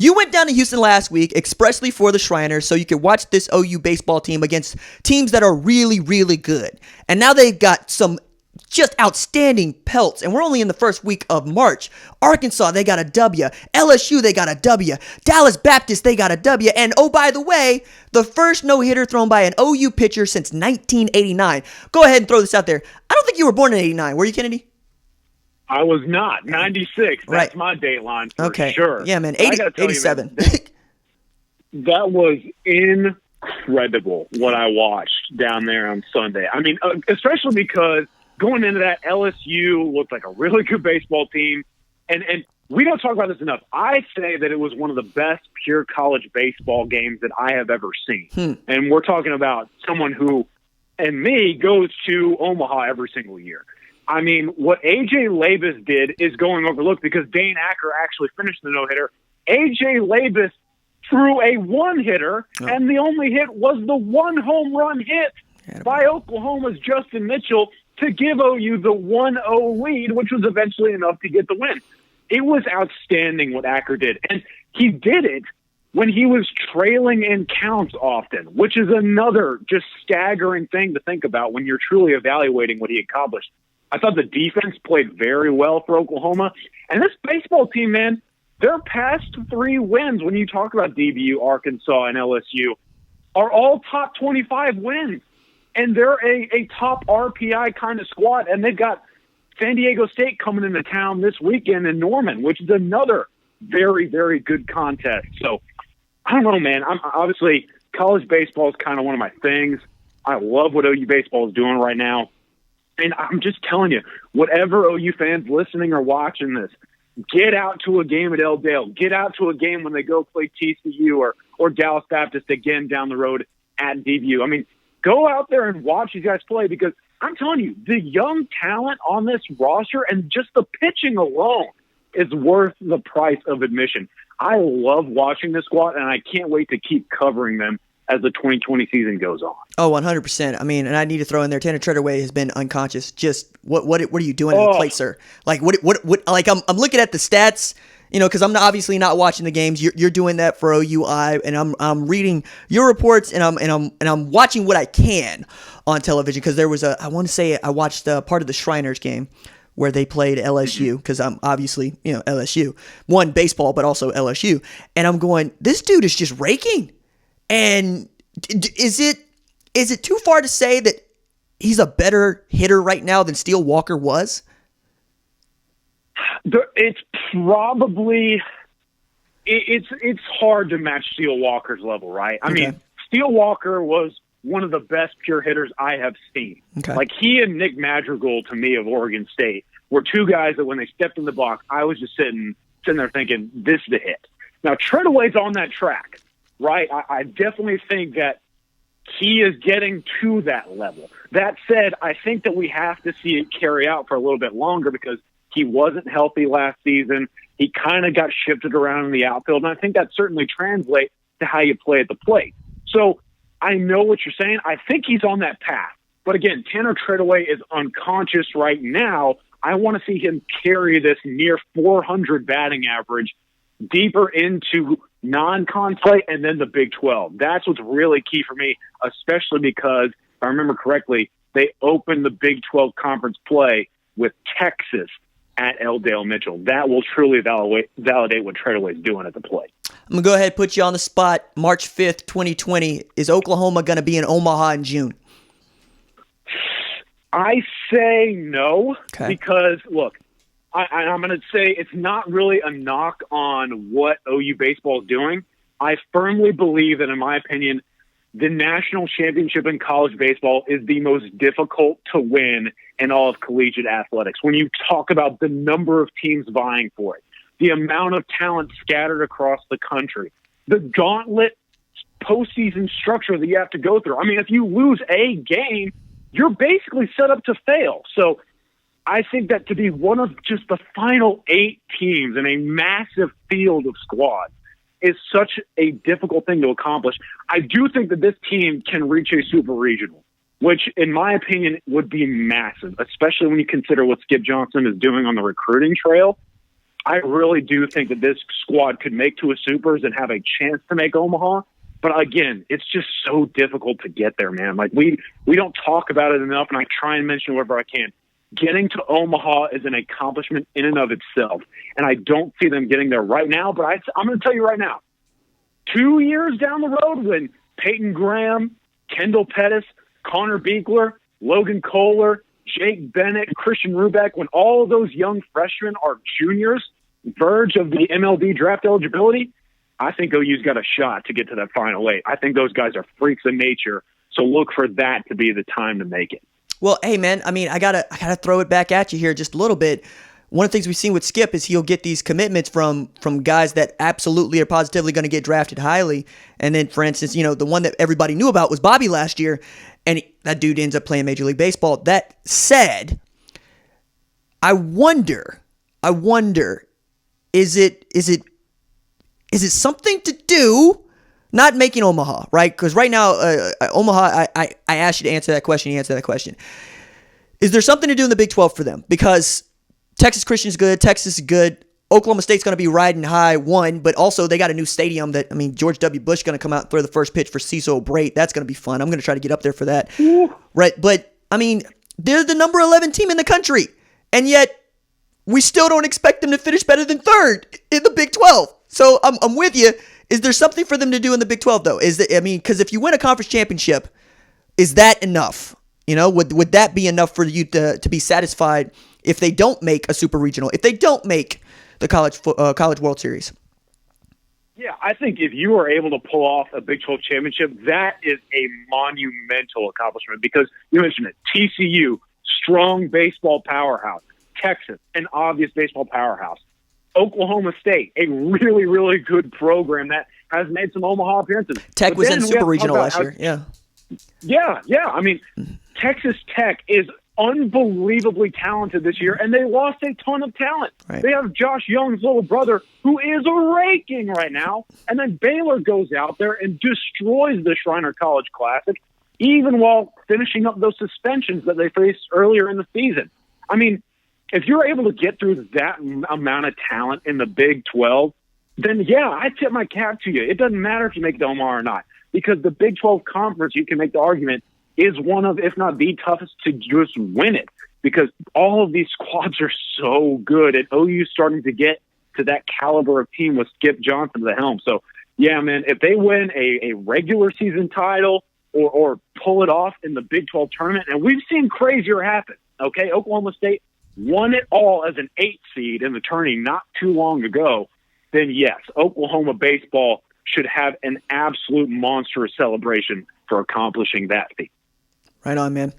You went down to Houston last week expressly for the Shriners so you could watch this OU baseball team against teams that are really, really good. And now they've got some just outstanding pelts, and we're only in the first week of March. Arkansas, they got a W. LSU, they got a W. Dallas Baptist, they got a W. And oh, by the way, the first no-hitter thrown by an OU pitcher since 1989. Go ahead and throw this out there. I don't think you were born in 89. Were you, Kennedy? I was not. 96. That's my date line for sure. Yeah, man. 87. You, man, that was incredible what I watched down there on Sunday. I mean, especially because going into that, LSU looked like a really good baseball team. And we don't talk about this enough. I say that it was one of the best pure college baseball games that I have ever seen. And we're talking about someone who, and me, goes to Omaha every single year. I mean, what A.J. Labus did is going overlooked because Dane Acker actually finished the no-hitter. A.J. Labus threw a one-hitter, and the only hit was the one home run hit by Oklahoma's Justin Mitchell to give OU the 1-0 lead, which was eventually enough to get the win. It was outstanding what Acker did, and he did it when he was trailing in counts often, which is another just staggering thing to think about when you're truly evaluating what he accomplished. I thought the defense played very well for Oklahoma. And this baseball team, man, their past 3 wins, when you talk about DBU, Arkansas, and LSU, are all top 25 wins. And they're a top RPI kind of squad. And they've got San Diego State coming into town this weekend in Norman, which is another very, very good contest. So, I don't know, man. Obviously, college baseball is kind of one of my things. I love what OU baseball is doing right now. And I'm just telling you, whatever OU fans listening or watching this, get out to a game at L. Dale. Get out to a game when they go play TCU or Dallas Baptist again down the road at DBU. I mean, go out there and watch these guys play because I'm telling you, the young talent on this roster and just the pitching alone is worth the price of admission. I love watching this squad, and I can't wait to keep covering them as the 2020 season goes on. Oh, 100%. I mean, and I need to throw in there, Tanner Treadaway has been unconscious. Just what are you doing at the plate, sir? Like what like I'm looking at the stats, because I'm obviously not watching the games. You're doing that for OUI, and I'm reading your reports, and I'm watching what I can on television because there was I want to say I watched part of the Shriners game where they played LSU because I'm obviously, LSU won baseball, but also LSU, and I'm going, this dude is just raking. And is it too far to say that he's a better hitter right now than Steele Walker was? It's probably it's hard to match Steele Walker's level, right? I mean, Steele Walker was one of the best pure hitters I have seen. Like he and Nick Madrigal, to me, of Oregon State, were 2 guys that when they stepped in the box, I was just sitting there thinking, this is the hit. Now Treadaway's on that track. Right, I definitely think that he is getting to that level. That said, I think that we have to see it carry out for a little bit longer because he wasn't healthy last season. He kind of got shifted around in the outfield, and I think that certainly translates to how you play at the plate. So I know what you're saying. I think he's on that path. But again, Tanner Treadaway is unconscious right now. I want to see him carry this near 400 batting average deeper into non-con play and then the Big 12. That's what's really key for me, especially because, if I remember correctly, they opened the Big 12 conference play with Texas at L. Dale Mitchell. That will truly validate what Treadaway's doing at the plate. I'm going to go ahead and put you on the spot. March 5th, 2020. Is Oklahoma going to be in Omaha in June? I say no because, look, I'm going to say it's not really a knock on what OU baseball is doing. I firmly believe that, in my opinion, the national championship in college baseball is the most difficult to win in all of collegiate athletics. When you talk about the number of teams vying for it, the amount of talent scattered across the country, the gauntlet postseason structure that you have to go through. I mean, if you lose a game, you're basically set up to fail. So I think that to be one of just the final 8 teams in a massive field of squads is such a difficult thing to accomplish. I do think that this team can reach a super regional, which in my opinion would be massive, especially when you consider what Skip Johnson is doing on the recruiting trail. I really do think that this squad could make to a Supers and have a chance to make Omaha. But again, it's just so difficult to get there, man. Like we don't talk about it enough, and I try and mention wherever I can. Getting to Omaha is an accomplishment in and of itself, and I don't see them getting there right now. But I'm going to tell you right now, 2 years down the road, when Peyton Graham, Kendall Pettis, Connor Beekler, Logan Kohler, Jake Bennett, Christian Rubeck, when all of those young freshmen are juniors, verge of the MLB draft eligibility, I think OU's got a shot to get to that Final Eight. I think those guys are freaks of nature, so look for that to be the time to make it. Well, hey, man, I mean, I gotta throw it back at you here just a little bit. One of the things we've seen with Skip is he'll get these commitments from guys that absolutely are positively going to get drafted highly. And then, for instance, the one that everybody knew about was Bobby last year, and that dude ends up playing Major League Baseball. That said, I wonder, is it something to do, not making Omaha, right? Because right now, Omaha, I asked you to answer that question. You answered that question. Is there something to do in the Big 12 for them? Because Texas Christian's good. Texas is good. Oklahoma State's going to be riding high, but also they got a new stadium George W. Bush going to come out and throw the first pitch for Cecil Brait. That's going to be fun. I'm going to try to get up there for that. Yeah. Right? But, they're the number 11 team in the country, and yet we still don't expect them to finish better than third in the Big 12. So I'm with you. Is there something for them to do in the Big 12, though? Because if you win a conference championship, is that enough? Would that be enough for you to be satisfied if they don't make a super regional, if they don't make the College World Series? Yeah, I think if you are able to pull off a Big 12 championship, that is a monumental accomplishment because you mentioned it. TCU, strong baseball powerhouse. Texas, an obvious baseball powerhouse. Oklahoma State, a really, really good program that has made some Omaha appearances. Tech was in Super Regional last year, yeah. Yeah. Texas Tech is unbelievably talented this year, and they lost a ton of talent. Right. They have Josh Young's little brother, who is raking right now, and then Baylor goes out there and destroys the Shriner College Classic, even while finishing up those suspensions that they faced earlier in the season. If you're able to get through that amount of talent in the Big 12, then yeah, I tip my cap to you. It doesn't matter if you make the Omaha or not, because the Big 12 conference, you can make the argument, is one of, if not the toughest to just win it, because all of these squads are so good, and OU's starting to get to that caliber of team with Skip Johnson at the helm. So, yeah, man, if they win a regular season title or pull it off in the Big 12 tournament, and we've seen crazier happen, okay? Oklahoma State won it all as an 8 seed in the tourney not too long ago, then yes, Oklahoma baseball should have an absolute monstrous celebration for accomplishing that feat. Right on, man.